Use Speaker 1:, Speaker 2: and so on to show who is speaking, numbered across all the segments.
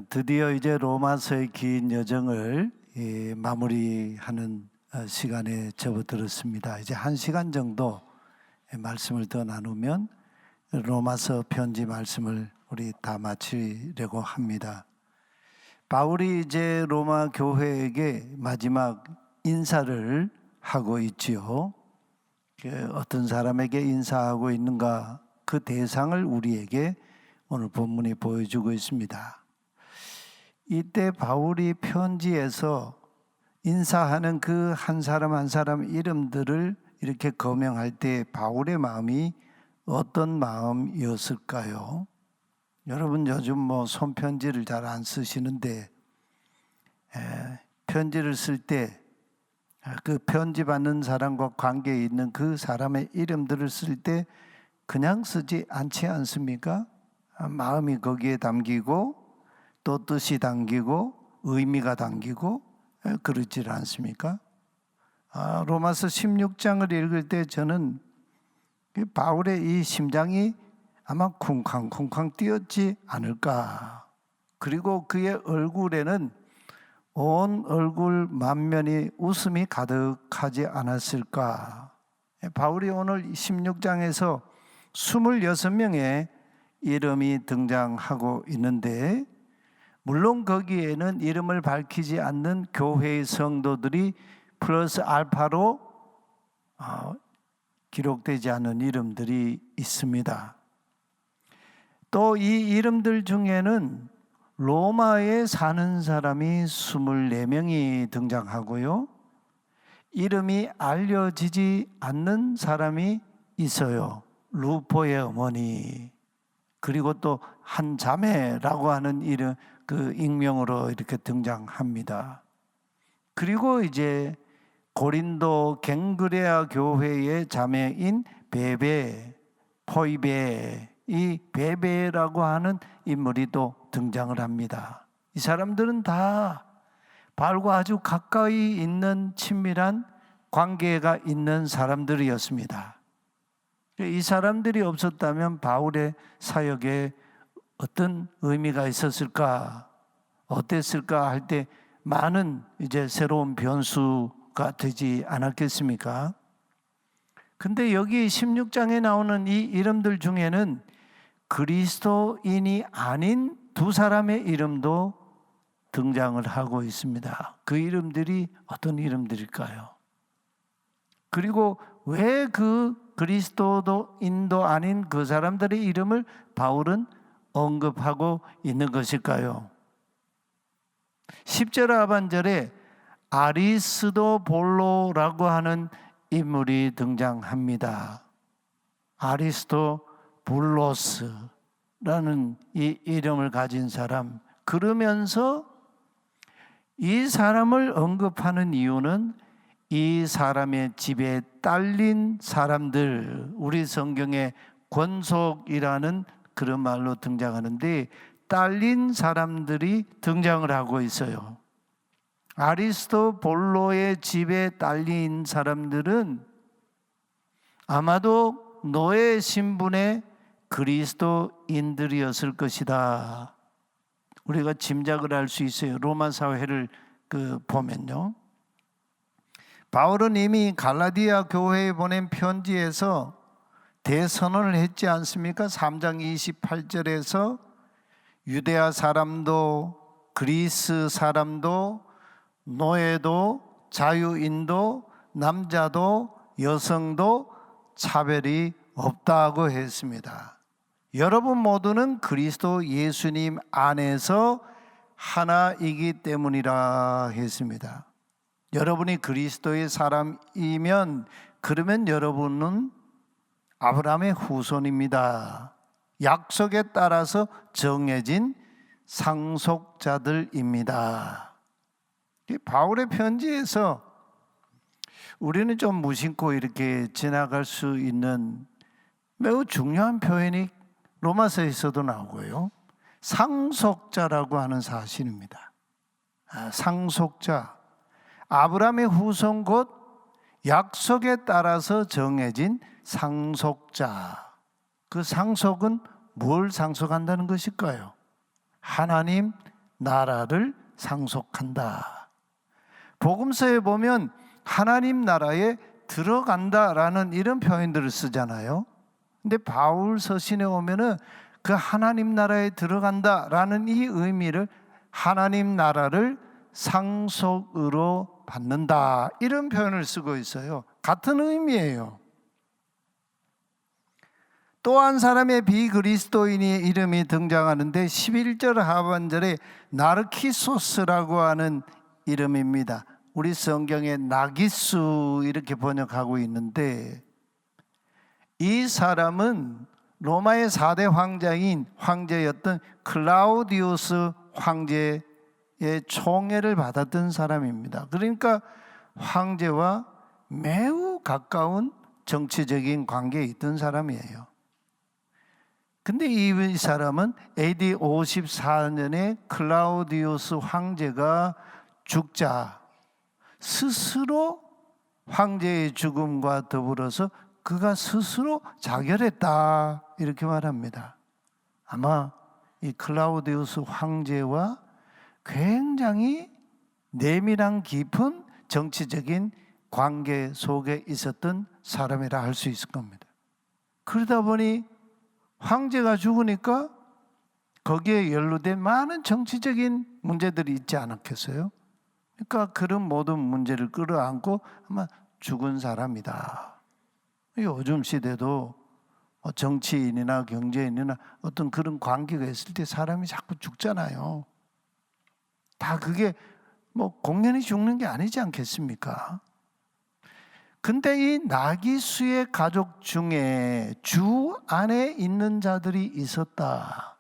Speaker 1: 드디어 이제 로마서의 긴 여정을 마무리하는 시간에 접어들었습니다. 이제 1시간 정도 말씀을 더 나누면 로마서 편지 말씀을 우리 다 마치려고 합니다. 바울이 이제 로마 교회에게 마지막 인사를 하고 있지요. 어떤 사람에게 인사하고 있는가, 그 대상을 우리에게 오늘 본문이 보여주고 있습니다. 이때 바울이 편지에서 인사하는 그 한 사람 한 사람 이름들을 이렇게 거명할 때 바울의 마음이 어떤 마음이었을까요? 여러분 요즘 손편지를 잘 안 쓰시는데 편지를 쓸 때 그 편지 받는 사람과 관계에 있는 그 사람의 이름들을 쓸 때 그냥 쓰지 않지 않습니까? 마음이 거기에 담기고 또 뜻이 담기고 의미가 담기고 그렇지 않습니까? 로마서 16장을 읽을 때 저는 바울의 이 심장이 아마 쿵쾅쿵쾅 뛰었지 않을까. 그리고 그의 얼굴에는 온 얼굴 만면이 웃음이 가득하지 않았을까. 바울이 오늘 16장에서 26명의 이름이 등장하고 있는데, 물론 거기에는 이름을 밝히지 않는 교회의 성도들이 플러스 알파로 기록되지 않은 이름들이 있습니다. 또 이 이름들 중에는 로마에 사는 사람이 24명이 등장하고요, 이름이 알려지지 않는 사람이 있어요. 루포의 어머니, 그리고 또 한 자매라고 하는 이름, 그 익명으로 이렇게 등장합니다. 그리고 이제 고린도 갱그레아 교회의 자매인 베베, 포이베, 이 베베라고 하는 인물이 또 등장을 합니다. 이 사람들은 다 바울과 아주 가까이 있는 친밀한 관계가 있는 사람들이었습니다. 이 사람들이 없었다면 바울의 사역에 어떤 의미가 있었을까, 어땠을까 할 때 많은 이제 새로운 변수가 되지 않았겠습니까? 근데 여기 16장에 나오는 이 이름들 중에는 그리스도인이 아닌 두 사람의 이름도 등장을 하고 있습니다. 그 이름들이 어떤 이름들일까요? 그리고 왜 그 그리스도인도 아닌 그 사람들의 이름을 바울은 언급하고 있는 것일까요? 10절 하반절에 아리스도볼로라고 하는 인물이 등장합니다. 아리스토블로스라는 이 이름을 가진 사람, 그러면서 이 사람을 언급하는 이유는 이 사람의 집에 딸린 사람들, 우리 성경에 권속이라는 그런 말로 등장하는데 딸린 사람들이 등장을 하고 있어요. 아리스토볼로의 집에 딸린 사람들은 아마도 노예 신분의 그리스도인들이었을 것이다. 우리가 짐작을 할 수 있어요. 로마 사회를 보면요. 바울은 이미 갈라디아 교회에 보낸 편지에서 대선언을 했지 않습니까? 3장 28절에서 유대아 사람도 그리스 사람도 노예도 자유인도 남자도 여성도 차별이 없다고 했습니다. 여러분 모두는 그리스도 예수님 안에서 하나이기 때문이라 했습니다. 여러분이 그리스도의 사람이면 그러면 여러분은 아브라함의 후손입니다. 약속에 따라서 정해진 상속자들입니다. 바울의 편지에서 우리는 좀 무심코 이렇게 지나갈 수 있는 매우 중요한 표현이 로마서에서도 나오고요, 상속자라고 하는 사실입니다. 상속자, 아브라함의 후손 곧 약속에 따라서 정해진 상속자. 그 상속은 뭘 상속한다는 것일까요? 하나님 나라를 상속한다. 복음서에 보면 하나님 나라에 들어간다라는 이런 표현들을 쓰잖아요. 근데 바울 서신에 오면은 그 하나님 나라에 들어간다라는 이 의미를 하나님 나라를 상속으로 받는다, 이런 표현을 쓰고 있어요. 같은 의미예요. 또 한 사람의 비그리스도인의 이름이 등장하는데 11절 하반절에 나르키소스라고 하는 이름입니다. 우리 성경에 나기수 이렇게 번역하고 있는데, 이 사람은 로마의 4대 황제였던 클라우디우스 황제의 총애를 받았던 사람입니다. 그러니까 황제와 매우 가까운 정치적인 관계에 있던 사람이에요. 근데 이 사람은 AD 54년에 클라우디우스 황제가 죽자 스스로 황제의 죽음과 더불어서 그가 스스로 자결했다, 이렇게 말합니다. 아마 이 클라우디우스 황제와 굉장히 내밀한 깊은 정치적인 관계 속에 있었던 사람이라 할 수 있을 겁니다. 그러다 보니 황제가 죽으니까 거기에 연루된 많은 정치적인 문제들이 있지 않았겠어요? 그러니까 그런 모든 문제를 끌어안고 아마 죽은 사람이다. 요즘 시대도 정치인이나 경제인이나 어떤 그런 관계가 있을 때 사람이 자꾸 죽잖아요. 다 그게 뭐 공연히 죽는 게 아니지 않겠습니까? 근데 이 나기수의 가족 중에 주 안에 있는 자들이 있었다.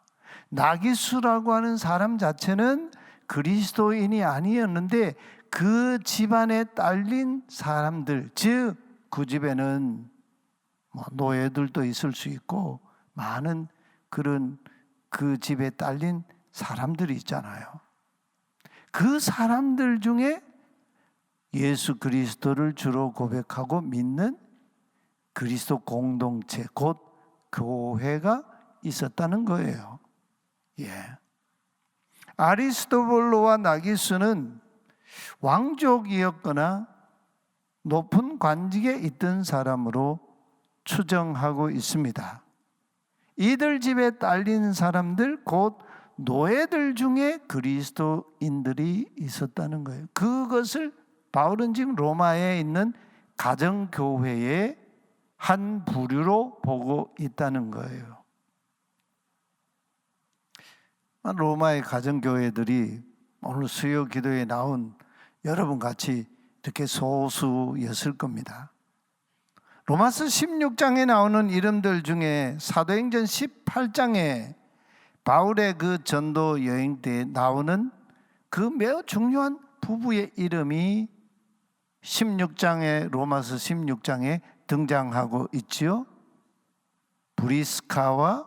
Speaker 1: 나기수라고 하는 사람 자체는 그리스도인이 아니었는데 그 집안에 딸린 사람들, 즉 그 집에는 노예들도 있을 수 있고 많은 그런 그 집에 딸린 사람들이 있잖아요. 그 사람들 중에 예수 그리스도를 주로 고백하고 믿는 그리스도 공동체, 곧 교회가 있었다는 거예요. 아리스토블로와 나기수는 왕족이었거나 높은 관직에 있던 사람으로 추정하고 있습니다. 이들 집에 딸린 사람들, 곧 노예들 중에 그리스도인들이 있었다는 거예요. 그것을 바울은 지금 로마에 있는 가정교회의 한 부류로 보고 있다는 거예요. 로마의 가정교회들이 오늘 수요 기도에 나온 여러분 같이 이렇게 소수였을 겁니다. 로마서 16장에 나오는 이름들 중에 사도행전 18장에 바울의 그 전도 여행 때 나오는 그 매우 중요한 부부의 이름이 16장에, 로마서 16장에 등장하고 있지요. 브리스카와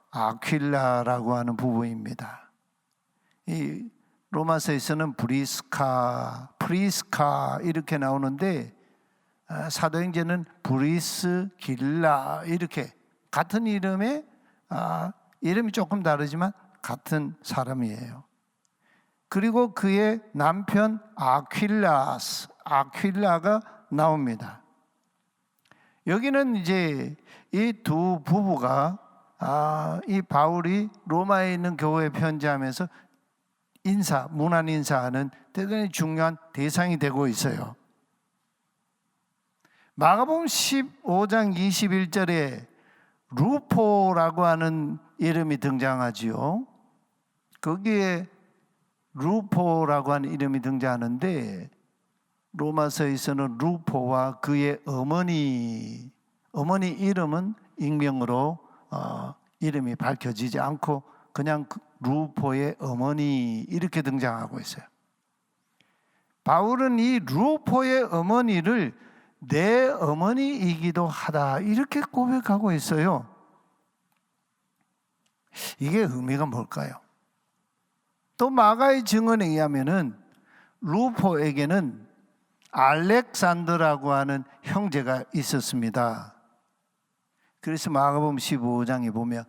Speaker 1: 아퀴라라고 하는 부부입니다. 이 로마서에서는 프리스카 이렇게 나오는데 사도행전은 브리스길라 이렇게 같은 이름에 이름이 조금 다르지만 같은 사람이에요. 그리고 그의 남편 아퀴라가 나옵니다. 여기는 이제 이 두 부부가 이 바울이 로마에 있는 교회에 편지하면서 문안 인사하는 대단히 중요한 대상이 되고 있어요. 마가복음 15장 21절에 루포라고 하는 이름이 등장하지요. 거기에 루포라고 하는 이름이 등장하는데 로마서에서는 루포와 그의 어머니 이름은 익명으로 이름이 밝혀지지 않고 그냥 루포의 어머니 이렇게 등장하고 있어요. 바울은 이 루포의 어머니를 내 어머니이기도 하다 이렇게 고백하고 있어요. 이게 의미가 뭘까요? 또 마가의 증언에 의하면은 루포에게는 알렉산더라고 하는 형제가 있었습니다. 그래서 마가복음 15장에 보면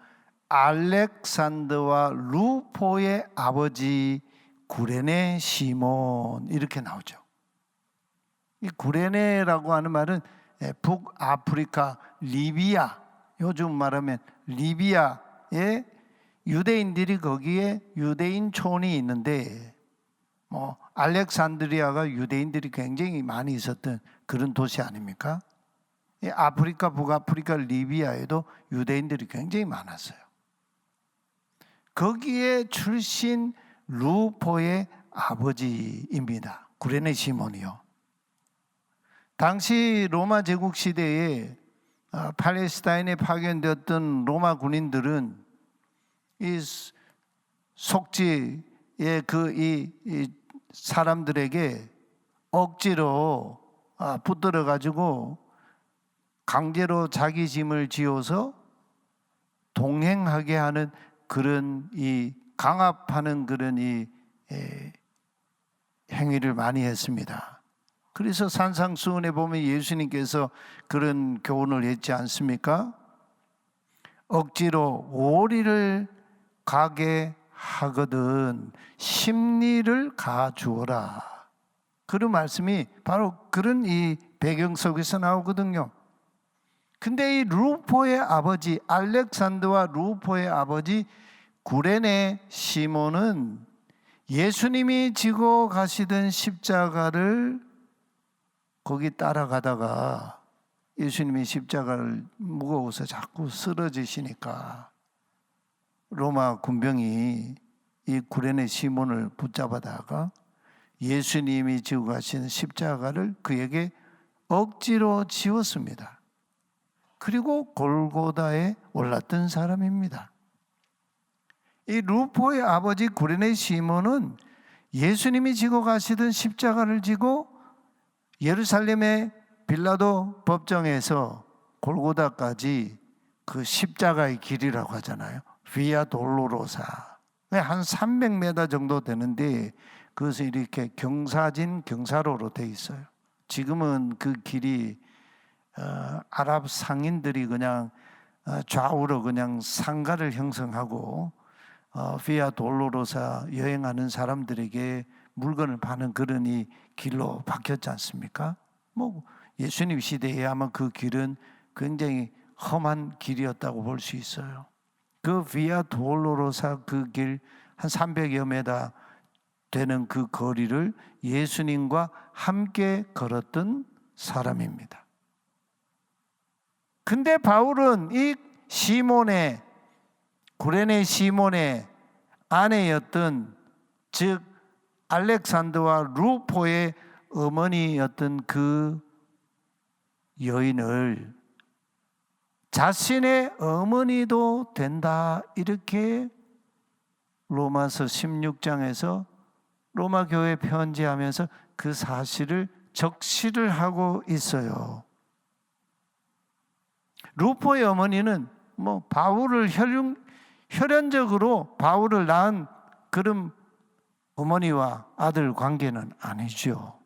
Speaker 1: 알렉산더와 루포의 아버지 구레네 시몬 이렇게 나오죠. 이 구레네라고 하는 말은 북아프리카 리비아, 요즘 말하면 리비아의 유대인들이 거기에 유대인촌이 있는데 알렉산드리아가 유대인들이 굉장히 많이 있었던 그런 도시 아닙니까? 아프리카 북아프리카 리비아에도 유대인들이 굉장히 많았어요. 거기에 출신 루포의 아버지입니다. 구레네 시몬이요. 당시 로마 제국 시대에 팔레스타인에 파견되었던 로마 군인들은 이 속지의 이 사람들에게 억지로 붙들어 가지고 강제로 자기 짐을 지어서 동행하게 하는 그런 이 강압하는 그런 이 행위를 많이 했습니다. 그래서 산상수훈에 보면 예수님께서 그런 교훈을 했지 않습니까? 억지로 오리를 가게 하거든 심리를 가주어라. 그런 말씀이 바로 그런 이 배경 속에서 나오거든요. 근데 이 루포의 아버지 알렉산더와 루포의 아버지 구레네 시몬은 예수님이 지고 가시던 십자가를 거기 따라가다가 예수님이 십자가를 무거워서 자꾸 쓰러지시니까 로마 군병이 이 구레네 시몬을 붙잡아다가 예수님이 지고 가신 십자가를 그에게 억지로 지웠습니다. 그리고 골고다에 올랐던 사람입니다. 이 루포의 아버지 구레네 시몬은 예수님이 지고 가시던 십자가를 지고 예루살렘의 빌라도 법정에서 골고다까지 그 십자가의 길이라고 하잖아요. 비아 돌로로사. 한 300m 정도 되는데 그것은 이렇게 경사로로 돼 있어요. 지금은 그 길이 아랍 상인들이 그냥 좌우로 그냥 상가를 형성하고 비아 돌로로사 여행하는 사람들에게 물건을 파는 그런 이 길로 바뀌었지 않습니까? 예수님 시대에 아마 그 길은 굉장히 험한 길이었다고 볼 수 있어요. 그 비아 돌로로사 그 길 한 300여 미터 되는 그 거리를 예수님과 함께 걸었던 사람입니다. 근데 바울은 이 시몬의 구레네 시몬의 아내였던 즉 알렉산더와 루포의 어머니였던 그 여인을 자신의 어머니도 된다 이렇게 로마서 16장에서 로마 교회에 편지하면서 그 사실을 적시를 하고 있어요. 루포의 어머니는 바울을 혈연적으로 바울을 낳은 그런 어머니와 아들 관계는 아니죠.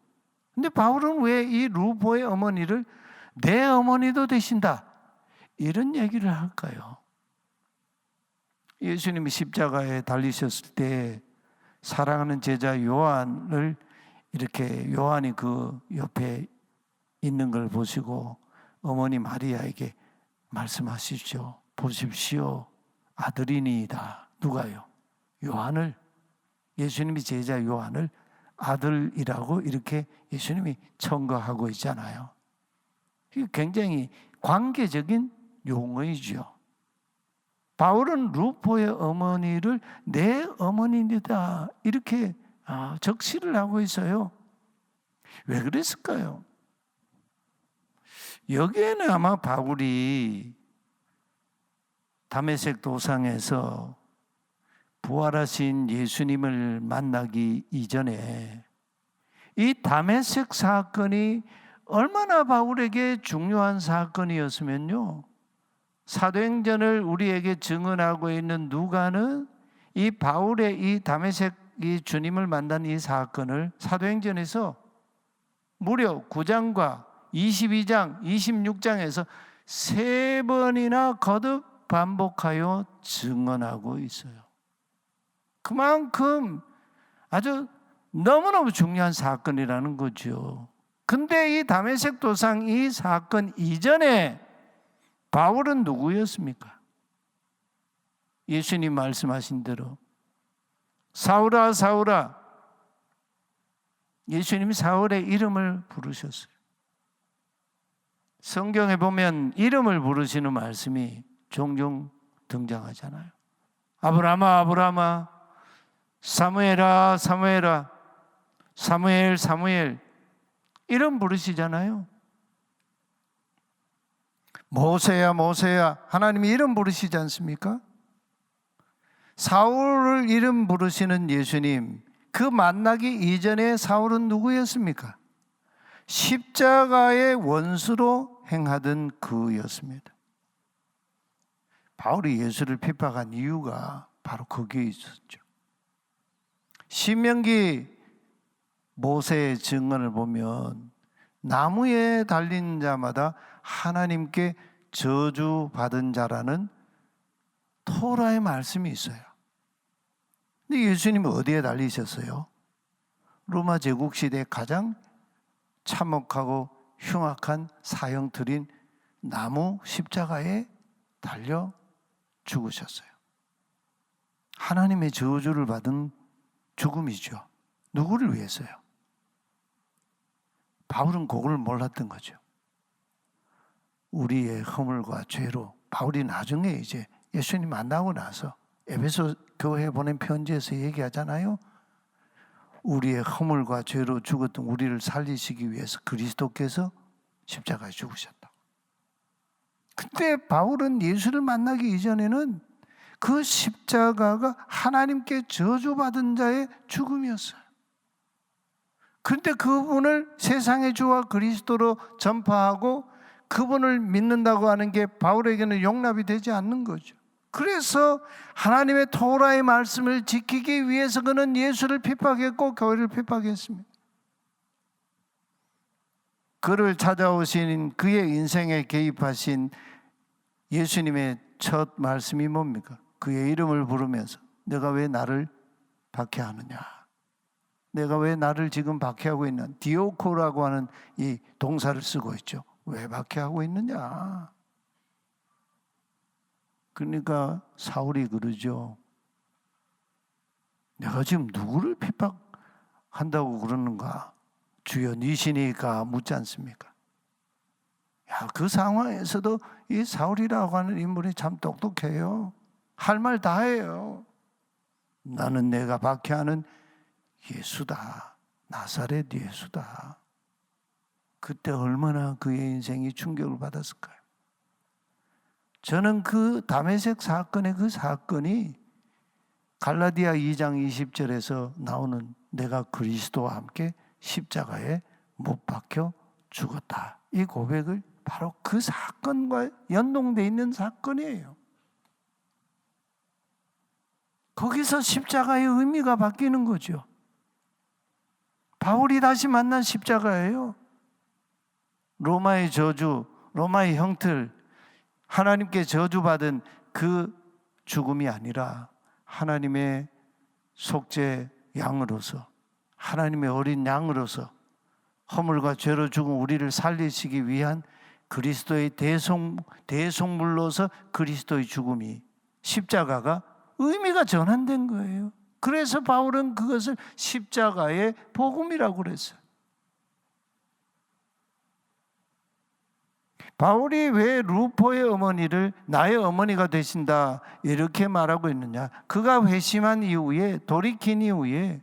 Speaker 1: 근데 바울은 왜 이 루포의 어머니를 내 어머니도 되신다 이런 얘기를 할까요? 예수님이 십자가에 달리셨을 때 사랑하는 제자 요한을 이렇게 요한이 그 옆에 있는 걸 보시고 어머니 마리아에게 말씀하시죠. 보십시오. 아들이니이다. 누가요? 요한을, 예수님이 제자 요한을 아들이라고 이렇게 예수님이 청거하고 있잖아요. 이게 굉장히 관계적인 용어이죠. 바울은 루포의 어머니를 내 어머니이다 이렇게 적시를 하고 있어요. 왜 그랬을까요? 여기에는 아마 바울이 다메섹 도상에서 부활하신 예수님을 만나기 이전에 이 다메섹 사건이 얼마나 바울에게 중요한 사건이었으면요, 사도행전을 우리에게 증언하고 있는 누가는 이 바울의 이 다메섹 이 주님을 만난 이 사건을 사도행전에서 무려 9장과 22장, 26장에서 3번이나 거듭 반복하여 증언하고 있어요. 그만큼 아주 너무너무 중요한 사건이라는 거죠. 근데 이 다메섹 도상 이 사건 이전에 바울은 누구였습니까? 예수님 말씀하신 대로 사울아 사울아, 예수님이 사울의 이름을 부르셨어요. 성경에 보면 이름을 부르시는 말씀이 종종 등장하잖아요. 아브라함아 아브라함아, 사무엘아 사무엘아, 사무엘 사무엘, 이름 부르시잖아요. 모세야 모세야, 하나님이 이름 부르시지 않습니까? 사울을 이름 부르시는 예수님, 그 만나기 이전에 사울은 누구였습니까? 십자가의 원수로 행하던 그였습니다. 바울이 예수를 핍박한 이유가 바로 거기에 있었죠. 신명기 모세의 증언을 보면 나무에 달린 자마다 하나님께 저주받은 자라는 토라의 말씀이 있어요. 근데 예수님은 어디에 달리셨어요? 로마 제국 시대에 가장 참혹하고 흉악한 사형들인 나무 십자가에 달려 죽으셨어요. 하나님의 저주를 받은 죽음이죠. 누구를 위해서요? 바울은 그걸 몰랐던 거죠. 우리의 허물과 죄로, 바울이 나중에 이제 예수님 만나고 나서 에베소 교회에 보낸 편지에서 얘기하잖아요. 우리의 허물과 죄로 죽었던 우리를 살리시기 위해서 그리스도께서 십자가에 죽으셨다. 근데 바울은 예수를 만나기 이전에는 그 십자가가 하나님께 저주받은 자의 죽음이었어요. 그런데 그분을 세상의 주와 그리스도로 전파하고 그분을 믿는다고 하는 게 바울에게는 용납이 되지 않는 거죠. 그래서 하나님의 토라의 말씀을 지키기 위해서 그는 예수를 핍박했고 교회를 핍박했습니다. 그를 찾아오신 그의 인생에 개입하신 예수님의 첫 말씀이 뭡니까? 그의 이름을 부르면서 내가 왜 나를 박해하느냐, 내가 왜 나를 지금 박해하고 있는, 디오코라고 하는 이 동사를 쓰고 있죠. 왜 박해하고 있느냐. 그러니까 사울이 그러죠. 내가 지금 누구를 핍박한다고 그러는가? 주여 니시니까 묻지 않습니까? 야, 그 상황에서도 이 사울이라고 하는 인물이 참 똑똑해요. 할 말 다 해요. 나는 내가 박해하는 예수다. 나사렛 예수다. 그때 얼마나 그의 인생이 충격을 받았을까요? 저는 그 다메섹 사건의 그 사건이 갈라디아 2장 20절에서 나오는 내가 그리스도와 함께 십자가에 못 박혀 죽었다, 이 고백을 바로 그 사건과 연동되어 있는 사건이에요. 거기서 십자가의 의미가 바뀌는 거죠. 바울이 다시 만난 십자가예요. 로마의 저주, 로마의 형틀, 하나님께 저주받은 그 죽음이 아니라 하나님의 속죄 양으로서, 하나님의 어린 양으로서 허물과 죄로 죽은 우리를 살리시기 위한 그리스도의 대속물로서 그리스도의 죽음이, 십자가가 의미가 전환된 거예요. 그래서 바울은 그것을 십자가의 복음이라고 그랬어요. 바울이 왜 루포의 어머니를 나의 어머니가 되신다 이렇게 말하고 있느냐? 그가 회심한 이후에, 돌이킨 이후에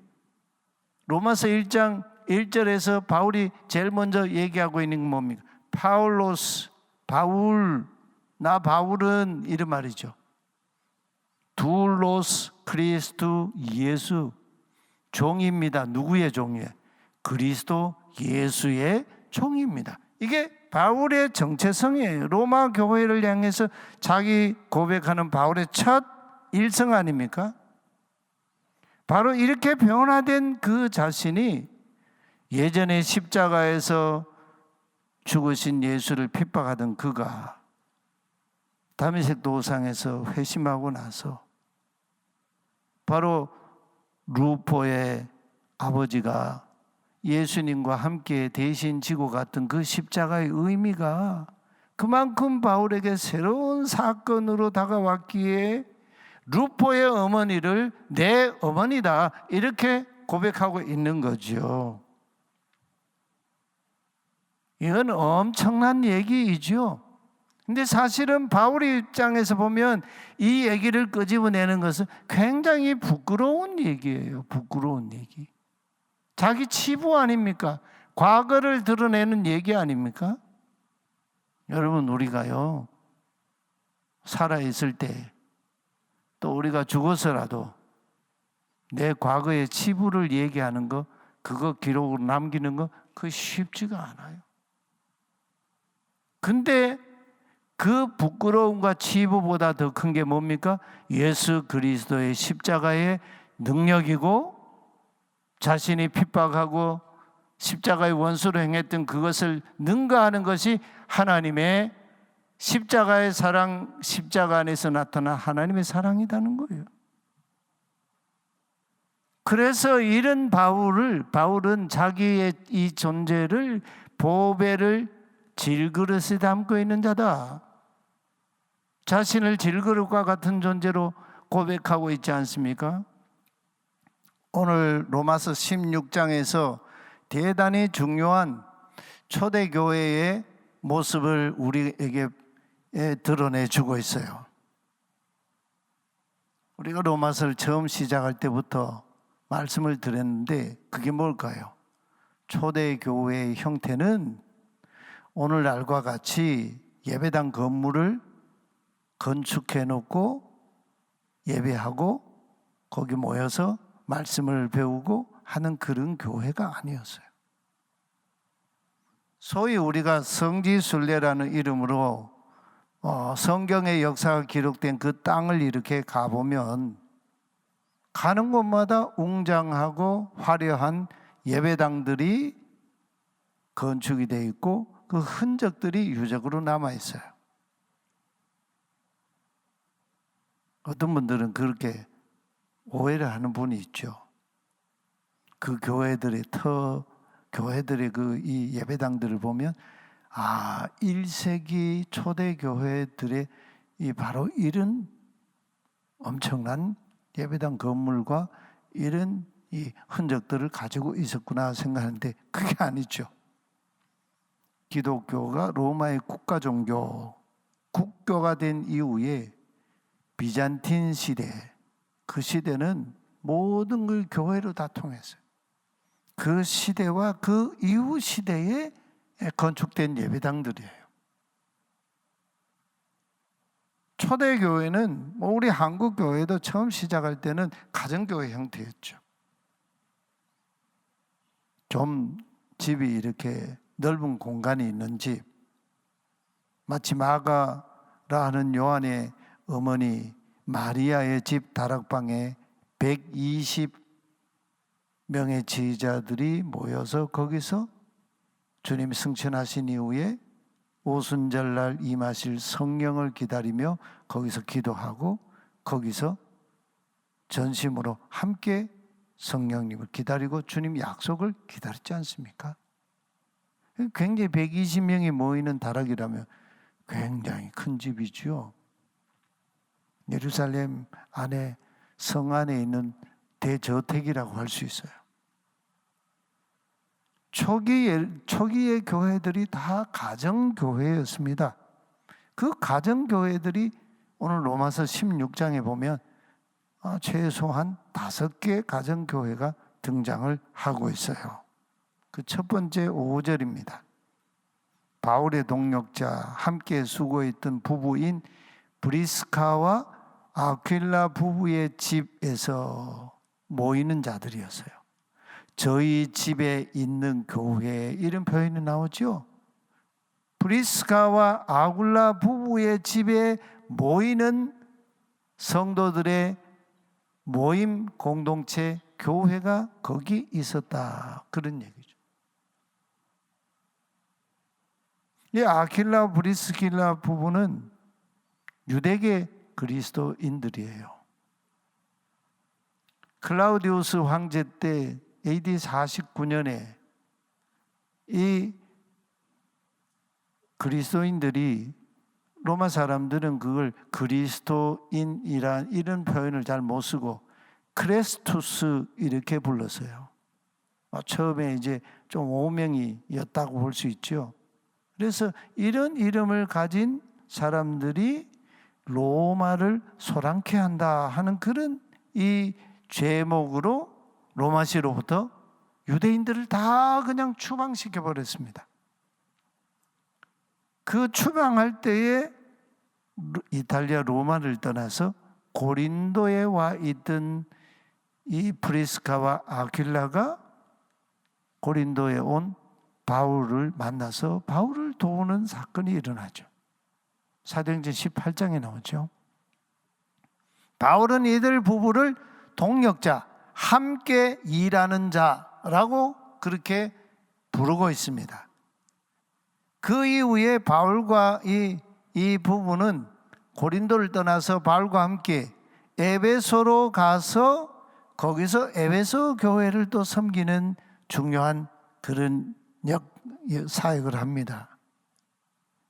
Speaker 1: 로마서 1장 1절에서 바울이 제일 먼저 얘기하고 있는 건 뭡니까? 파울로스, 바울, 나 바울은 이런 말이죠. 둘로스 크리스ቱ 예수, 종입니다. 누구의 종이에요? 그리스도 예수의 종입니다. 이게 바울의 정체성이에요. 로마 교회를 향해서 자기 고백하는 바울의 첫 일성 아닙니까? 바로 이렇게 변화된 그 자신이 예전에 십자가에서 죽으신 예수를 핍박하던 그가 다메섹 도상에서 회심하고 나서 바로 루포의 아버지가 예수님과 함께 대신 지고 갔던 그 십자가의 의미가 그만큼 바울에게 새로운 사건으로 다가왔기에 루포의 어머니를 내 어머니다 이렇게 고백하고 있는 거죠. 이건 엄청난 얘기이죠. 근데 사실은 바울의 입장에서 보면 이 얘기를 끄집어내는 것은 굉장히 부끄러운 얘기예요. 부끄러운 얘기. 자기 치부 아닙니까? 과거를 드러내는 얘기 아닙니까? 여러분, 우리가요, 살아있을 때 또 우리가 죽어서라도 내 과거의 치부를 얘기하는 거, 그거 기록으로 남기는 거, 그거 쉽지가 않아요. 근데 그 부끄러움과 치부보다 더 큰 게 뭡니까? 예수 그리스도의 십자가의 능력이고 자신이 핍박하고 십자가의 원수로 행했던 그것을 능가하는 것이 하나님의 십자가의 사랑, 십자가 안에서 나타난 하나님의 사랑이라는 거예요. 그래서 이런 바울은 자기의 이 존재를 보배를 질그릇에 담고 있는 자다. 자신을 질그릇과 같은 존재로 고백하고 있지 않습니까? 오늘 로마서 16장에서 대단히 중요한 초대교회의 모습을 우리에게 드러내주고 있어요. 우리가 로마서를 처음 시작할 때부터 말씀을 드렸는데 그게 뭘까요? 초대교회의 형태는 오늘날과 같이 예배당 건물을 건축해 놓고 예배하고 거기 모여서 말씀을 배우고 하는 그런 교회가 아니었어요. 소위 우리가 성지순례라는 이름으로 성경의 역사가 기록된 그 땅을 이렇게 가보면 가는 곳마다 웅장하고 화려한 예배당들이 건축이 되어 있고 그 흔적들이 유적으로 남아 있어요. 어떤 분들은 그렇게 오해를 하는 분이 있죠. 그 교회들의 그 이 예배당들을 보면 1세기 초대 교회들의 이 바로 이런 엄청난 예배당 건물과 이런 이 흔적들을 가지고 있었구나 생각하는데 그게 아니죠. 기독교가 로마의 국가 종교, 국교가 된 이후에 비잔틴 시대, 그 시대는 모든 걸 교회로 다 통했어요. 그 시대와 그 이후 시대에 건축된 예배당들이에요. 초대교회는 우리 한국 교회도 처음 시작할 때는 가정교회 형태였죠. 좀 집이 이렇게 넓은 공간이 있는 집, 마치 마가라 하는 요한의 어머니 마리아의 집 다락방에 120명의 지휘자들이 모여서 거기서 주님 승천하신 이후에 오순절날 임하실 성령을 기다리며 거기서 기도하고 거기서 전심으로 함께 성령님을 기다리고 주님 약속을 기다렸지 않습니까? 굉장히 120명이 모이는 다락이라면 굉장히 큰 집이죠. 예루살렘 안에 성 안에 있는 대저택이라고 할 수 있어요. 초기의 교회들이 다 가정교회였습니다. 그 가정교회들이 오늘 로마서 16장에 보면 최소한 5개 가정교회가 등장을 하고 있어요. 그 첫 번째 5절입니다. 바울의 동역자 함께 수고했던 부부인 브리스카와 아퀴라 부부의 집에서 모이는 자들이었어요. 저희 집에 있는 교회 이런 표현이 나오죠. 브리스카와 아굴라 부부의 집에 모이는 성도들의 모임 공동체 교회가 거기 있었다, 그런 얘기죠. 이 아킬라 브리스킬라 부부는 유대계 그리스도인들이에요. 클라우디우스 황제 때 AD 49년에 이 그리스도인들이, 로마 사람들은 그걸 그리스도인이란 이런 표현을 잘 못 쓰고 크레스투스 이렇게 불렀어요. 처음에 이제 좀 오명이었다고 볼 수 있죠. 그래서 이런 이름을 가진 사람들이 로마를 소란케 한다 하는 그런 이 제목으로 로마시로부터 유대인들을 다 그냥 추방시켜 버렸습니다. 그 추방할 때에 이탈리아 로마를 떠나서 고린도에 와 있던 이 프리스카와 아길라가 고린도에 온 바울을 만나서 바울을 도우는 사건이 일어나죠. 사도행전 18장에 나오죠. 바울은 이들 부부를 동역자, 함께 일하는 자라고 그렇게 부르고 있습니다. 그 이후에 바울과 이 부부는 고린도를 떠나서 바울과 함께 에베소로 가서 거기서 에베소 교회를 또 섬기는 중요한 그런 사역을 합니다.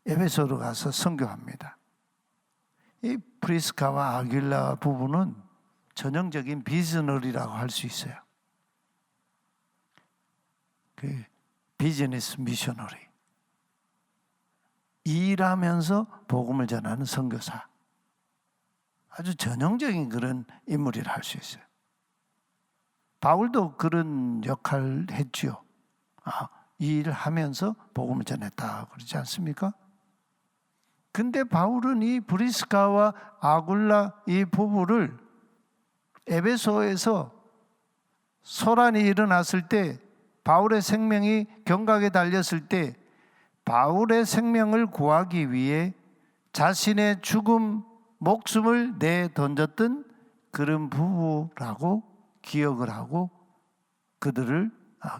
Speaker 1: 에베소로 가서 선교합니다. 이 프리스카와 아길라 부부는 전형적인 비즈너리라고 할 수 있어요. 그 비즈니스 미셔너리, 일하면서 복음을 전하는 선교사, 아주 전형적인 그런 인물이라 할 수 있어요. 바울도 그런 역할을 했죠. 일하면서 복음을 전했다 그러지 않습니까? 근데 바울은 이 브리스카와 아굴라 이 부부를 에베소에서 소란이 일어났을 때, 바울의 생명이 경각에 달렸을 때 바울의 생명을 구하기 위해 자신의 목숨을 내던졌던 그런 부부라고 기억을 하고 그들을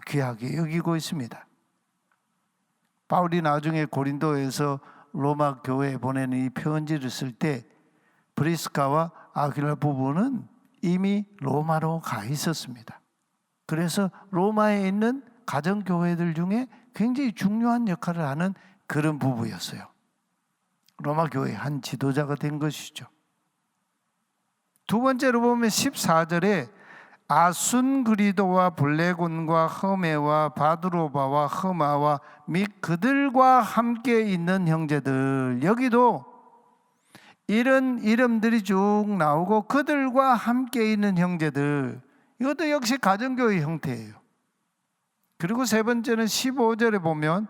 Speaker 1: 귀하게 여기고 있습니다. 바울이 나중에 고린도에서 로마 교회에 보내는 이 편지를 쓸 때 브리스카와 아길라 부부는 이미 로마로 가 있었습니다. 그래서 로마에 있는 가정교회들 중에 굉장히 중요한 역할을 하는 그런 부부였어요. 로마 교회의 한 지도자가 된 것이죠. 두 번째로 보면 14절에 아순그리도와 블레곤과 허메와 바드로바와 허마와 및 그들과 함께 있는 형제들, 여기도 이런 이름들이 쭉 나오고 그들과 함께 있는 형제들, 이것도 역시 가정교회 형태예요. 그리고 세 번째는 15절에 보면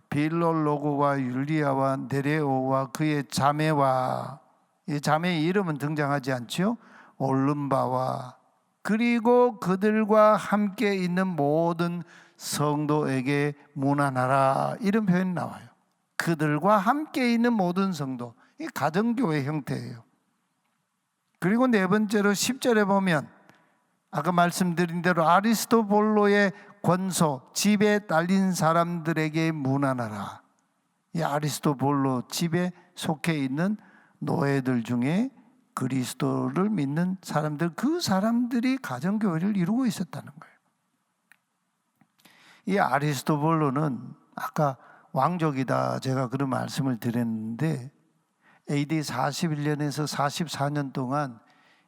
Speaker 1: 빌롤로그와 율리아와 네레오와 그의 자매와, 이 자매의 이름은 등장하지 않죠. 올름바와 그리고 그들과 함께 있는 모든 성도에게 문안하라, 이런 표현이 나와요. 그들과 함께 있는 모든 성도, 이 가정교회 형태예요. 그리고 네 번째로 10절에 보면 아까 말씀드린 대로 아리스토볼로의 권소, 집에 딸린 사람들에게 문안하라. 이 아리스토볼로 집에 속해 있는 노예들 중에 그리스도를 믿는 사람들, 그 사람들이 가정교회를 이루고 있었다는 거예요. 이 아리스토볼로는 아까 왕족이다 제가 그런 말씀을 드렸는데 AD 41년에서 44년 동안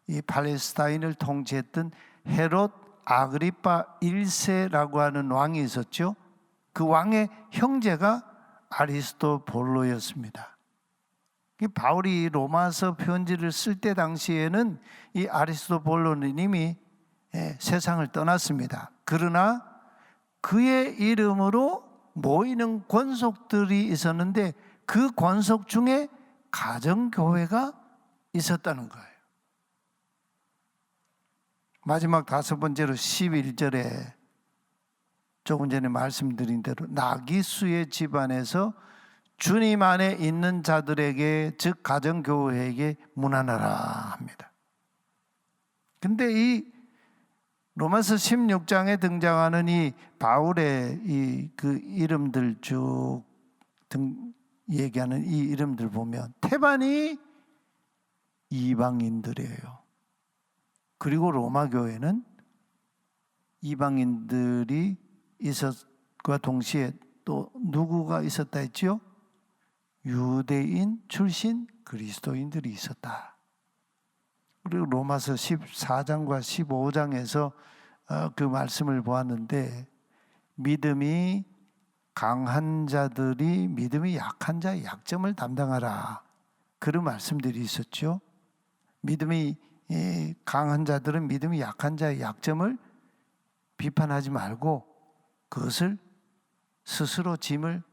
Speaker 1: 이 팔레스타인을 통치했던 헤롯 아그리파 1세라고 하는 왕이 있었죠. 그 왕의 형제가 아리스토볼로였습니다. 바울이 로마서 편지를 쓸 때 당시에는 이 아리스토볼로는 이미 세상을 떠났습니다. 그러나 그의 이름으로 모이는 권속들이 있었는데 그 권속 중에 가정교회가 있었다는 거예요. 마지막 다섯 번째로 11절에 조금 전에 말씀드린 대로 나기수의 집안에서 주님 안에 있는 자들에게, 즉 가정교회에게 문안하라 합니다. 근데 이 로마서 16장에 등장하는 이 바울의 그 이름들 쭉 얘기하는 이 이름들 보면 태반이 이방인들이에요. 그리고 로마 교회는 이방인들이 있었과 동시에 또 누구가 있었다 했죠? 유대인 출신 그리스도인들이 있었다. 그리고 로마서 14장과 15장에서 그 말씀을 보았는데, 믿음이 강한 자들이 믿음이 약한 자의 약점을 담당하라, 그런 말씀들이 있었죠. 믿음이 강한 자들은 믿음이 약한 자의 약점을 비판하지 말고 그것을 스스로 짐을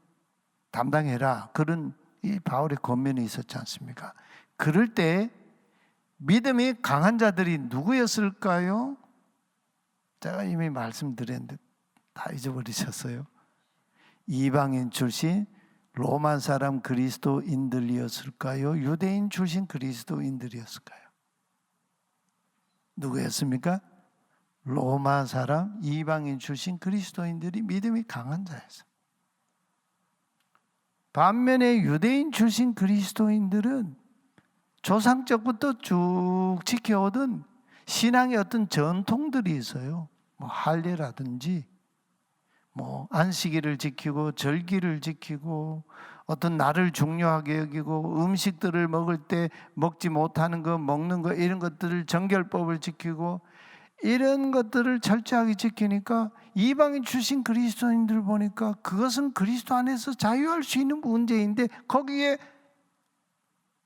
Speaker 1: 담당해라, 그런 이 바울의 권면이 있었지 않습니까? 그럴 때 믿음이 강한 자들이 누구였을까요? 제가 이미 말씀드렸는데 다 잊어버리셨어요. 이방인 출신 로마 사람 그리스도인들이었을까요? 유대인 출신 그리스도인들이었을까요? 누구였습니까? 로마 사람 이방인 출신 그리스도인들이 믿음이 강한 자였어요. 반면에 유대인 출신 그리스도인들은 조상적부터 쭉 지켜오던 신앙의 어떤 전통들이 있어요. 뭐 할례라든지 뭐 안식일을 지키고 절기를 지키고 어떤 날을 중요하게 여기고 음식들을 먹을 때 먹지 못하는 거 먹는 거, 이런 것들을 정결법을 지키고 이런 것들을 철저하게 지키니까 이방인 출신 그리스도인들 보니까 그것은 그리스도 안에서 자유할 수 있는 문제인데 거기에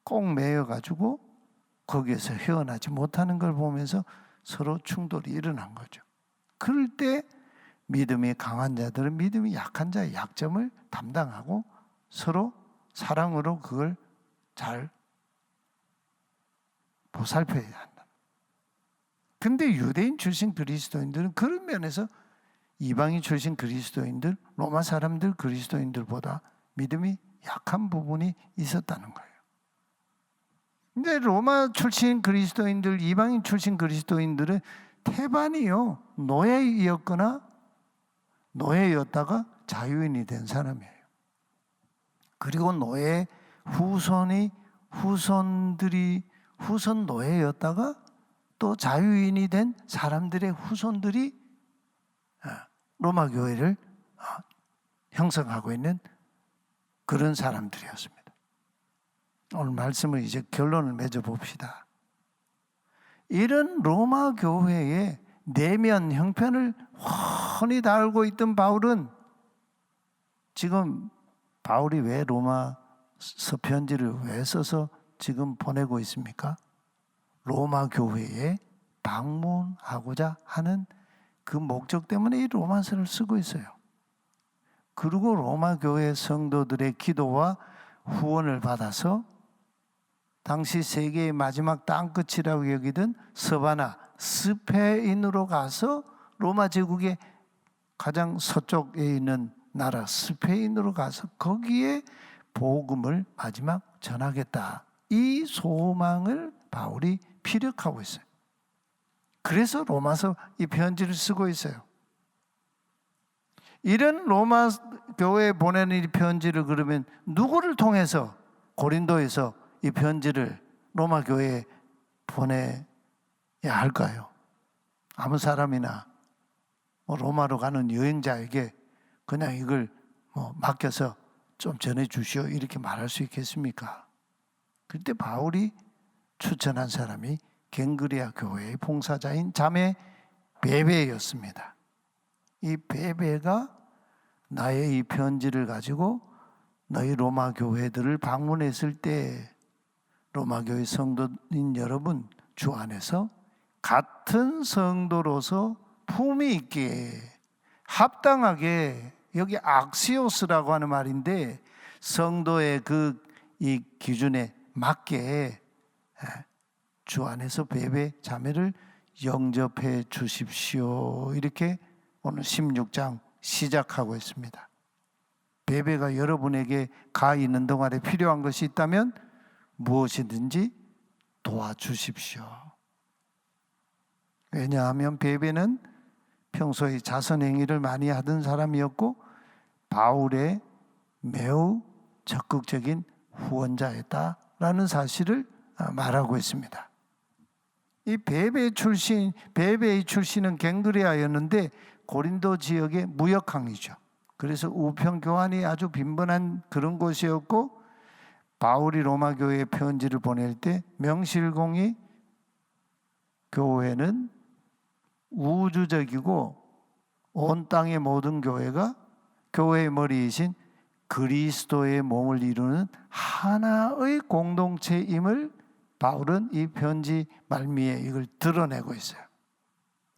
Speaker 1: 꼭 매여가지고 거기에서 헤어나지 못하는 걸 보면서 서로 충돌이 일어난 거죠. 그럴 때 믿음이 강한 자들은 믿음이 약한 자의 약점을 담당하고 서로 사랑으로 그걸 잘 보살펴야 한다. 근데 유대인 출신 그리스도인들은 그런 면에서 이방인 출신 그리스도인들, 로마 사람들 그리스도인들보다 믿음이 약한 부분이 있었다는 거예요. 근데 로마 출신 그리스도인들, 이방인 출신 그리스도인들은 태반이요, 노예였거나 노예였다가 자유인이 된 사람이에요. 그리고 노예 후손 노예였다가 또 자유인이 된 사람들의 후손들이 로마 교회를 형성하고 있는 그런 사람들이었습니다. 오늘 말씀을 이제 결론을 맺어 봅시다. 이런 로마 교회의 내면 형편을 훤히 다 알고 있던 바울은 지금 바울이 왜 로마서 편지를 왜 써서 지금 보내고 있습니까? 로마 교회에 방문하고자 하는 그 목적 때문에 이 로마서를 쓰고 있어요. 그리고 로마 교회 성도들의 기도와 후원을 받아서 당시 세계의 마지막 땅끝이라고 여기던 서바나, 스페인으로 가서 로마 제국의 가장 서쪽에 있는 나라 스페인으로 가서 거기에 복음을 마지막 전하겠다, 이 소망을 바울이 피력하고 있어요. 그래서 로마서 이 편지를 쓰고 있어요. 이런 로마 교회에 보내는 이 편지를 그러면 누구를 통해서 고린도에서 이 편지를 로마 교회에 보내야 할까요? 아무 사람이나 로마로 가는 여행자에게 그냥 이걸 맡겨서 좀 전해 주시오 이렇게 말할 수 있겠습니까? 그때 바울이 추천한 사람이 갱그리아 교회의 봉사자인 자매 베베였습니다. 이 베베가 나의 이 편지를 가지고 너희 로마 교회들을 방문했을 때 로마 교회 성도인 여러분, 주 안에서 같은 성도로서 품위 있게 합당하게, 여기 악시오스라고 하는 말인데 성도의 이 기준에 맞게 주 안에서 베베 자매를 영접해 주십시오, 이렇게 오늘 16장 시작하고 있습니다. 베베가 여러분에게 가 있는 동안에 필요한 것이 있다면 무엇이든지 도와주십시오. 왜냐하면 베베는 평소에 자선행위를 많이 하던 사람이었고 바울의 매우 적극적인 후원자였다라는 사실을 말하고 있습니다. 이 베베의 출신은 갱그레아였는데 고린도 지역의 무역항이죠. 그래서 우편 교환이 아주 빈번한 그런 곳이었고, 바울이 로마 교회에 편지를 보낼 때 명실공히 교회는 우주적이고 온 땅의 모든 교회가 교회의 머리이신 그리스도의 몸을 이루는 하나의 공동체임을 바울은 이 편지 말미에 이걸 드러내고 있어요.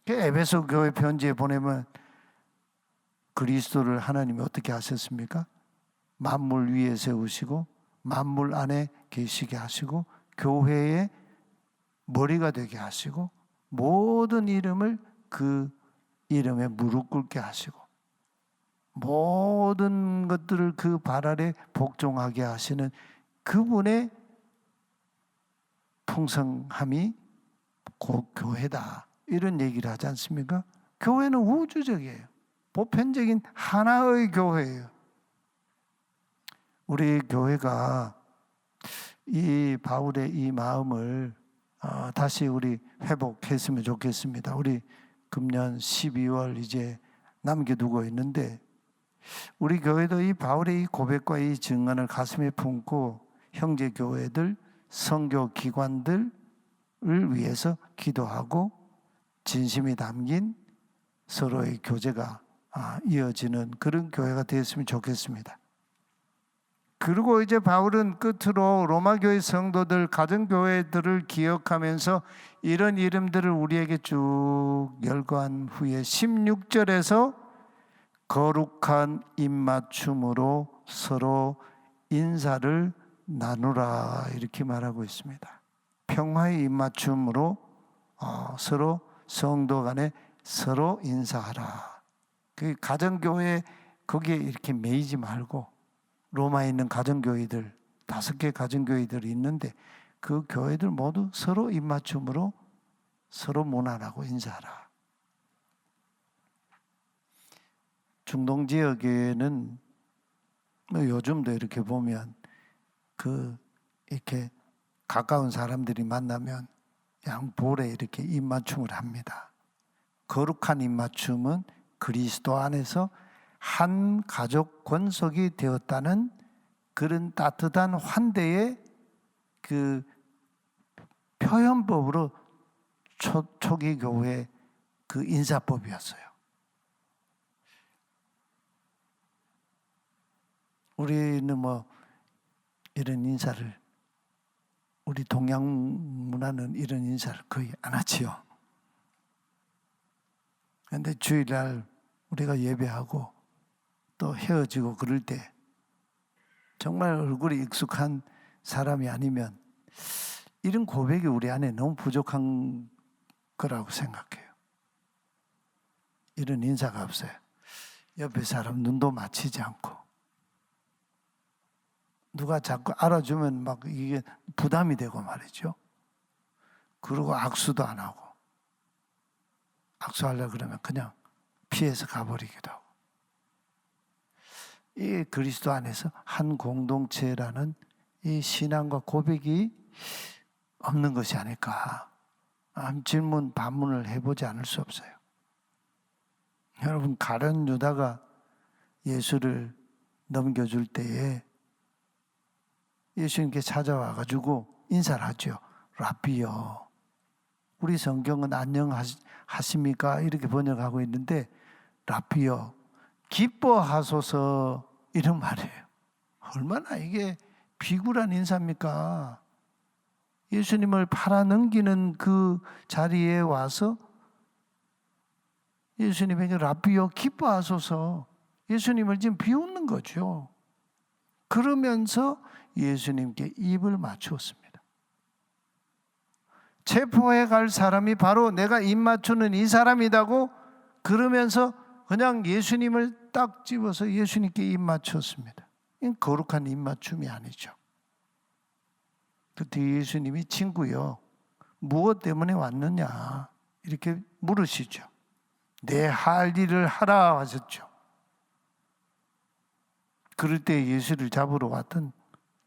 Speaker 1: 에베소 교회 편지에 보내면 그리스도를 하나님이 어떻게 하셨습니까? 만물 위에 세우시고 만물 안에 계시게 하시고 교회의 머리가 되게 하시고 모든 이름을 그 이름에 무릎 꿇게 하시고 모든 것들을 그 발 아래 복종하게 하시는 그분의 풍성함이 곧 교회다, 이런 얘기를 하지 않습니까? 교회는 우주적이에요. 보편적인 하나의 교회예요. 우리 교회가 이 바울의 이 마음을 다시 우리 회복했으면 좋겠습니다. 우리 금년 12월 이제 남겨두고 있는데, 우리 교회도 이 바울의 이 고백과 이 증언을 가슴에 품고 형제 교회들, 선교 기관들을 위해서 기도하고 진심이 담긴 서로의 교제가 이어지는 그런 교회가 되었으면 좋겠습니다. 그리고 이제 바울은 끝으로 로마 교회 성도들, 가정교회들을 기억하면서 이런 이름들을 우리에게 쭉 열거한 후에 16절에서 거룩한 입맞춤으로 서로 인사를 나누라, 이렇게 말하고 있습니다. 평화의 입맞춤으로 서로 성도 간에 서로 인사하라. 그 가정교회 거기에 이렇게 매이지 말고, 로마에 있는 가정교회들 5개 가정교회들이 있는데 그 교회들 모두 서로 입맞춤으로 서로 문안하고 인사하라. 중동 지역에는 요즘도 이렇게 보면 이렇게 가까운 사람들이 만나면 양볼에 이렇게 입맞춤을 합니다. 거룩한 입맞춤은 그리스도 안에서 한 가족 권속이 되었다는 그런 따뜻한 환대의 그 표현법으로 초기 교회 그 인사법이었어요. 우리는 뭐 이런 인사를, 우리 동양 문화는 이런 인사를 거의 안 하지요. 그런데 주일날 우리가 예배하고 또 헤어지고 그럴 때 정말 얼굴이 익숙한 사람이 아니면 이런 고백이 우리 안에 너무 부족한 거라고 생각해요. 이런 인사가 없어요. 옆에 사람 눈도 맞추지 않고, 누가 자꾸 알아주면 막 이게 부담이 되고 말이죠. 그리고 악수도 안 하고, 악수하려고 그러면 그냥 피해서 가버리기도 하고. 이 그리스도 안에서 한 공동체라는 이 신앙과 고백이 없는 것이 아닐까. 질문 반문을 해보지 않을 수 없어요. 여러분, 가룟 유다가 예수를 넘겨줄 때에 예수님께 찾아와가지고 인사를 하죠. 라비요. 우리 성경은 안녕하십니까 이렇게 번역하고 있는데, 라비요, 기뻐하소서, 이런 말이에요. 얼마나 이게 비굴한 인사입니까? 예수님을 팔아넘기는 그 자리에 와서 예수님에게 라비요, 기뻐하소서, 예수님을 지금 비웃는 거죠. 그러면서 예수님께 입을 맞추었습니다. 체포해 갈 사람이 바로 내가 입 맞추는 이 사람이라고 그러면서 그냥 예수님을 딱 집어서 예수님께 입 맞췄습니다. 이건 거룩한 입 맞춤이 아니죠. 그때 예수님이 친구요, 무엇 때문에 왔느냐 이렇게 물으시죠. 내 할 일을 하라 하셨죠. 그럴 때 예수를 잡으러 왔던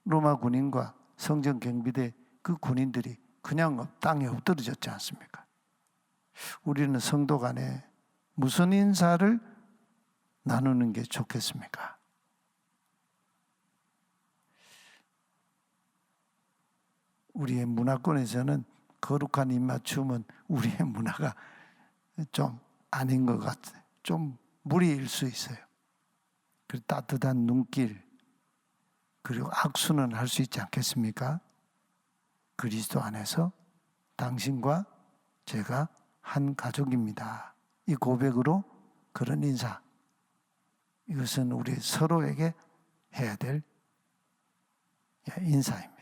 Speaker 1: 로마 군인과 성전 경비대 그 군인들이 그냥 땅에 엎드러졌지 않습니까? 우리는 성도 간에 무슨 인사를 나누는 게 좋겠습니까? 우리의 문화권에서는 거룩한 입맞춤은 우리의 문화가 좀 아닌 것 같아요. 좀 무리일 수 있어요. 그리고 따뜻한 눈길, 그리고 악수는 할 수 있지 않겠습니까? 그리스도 안에서 당신과 제가 한 가족입니다. 이 고백으로 그런 인사, 이것은 우리 서로에게 해야 될 인사입니다.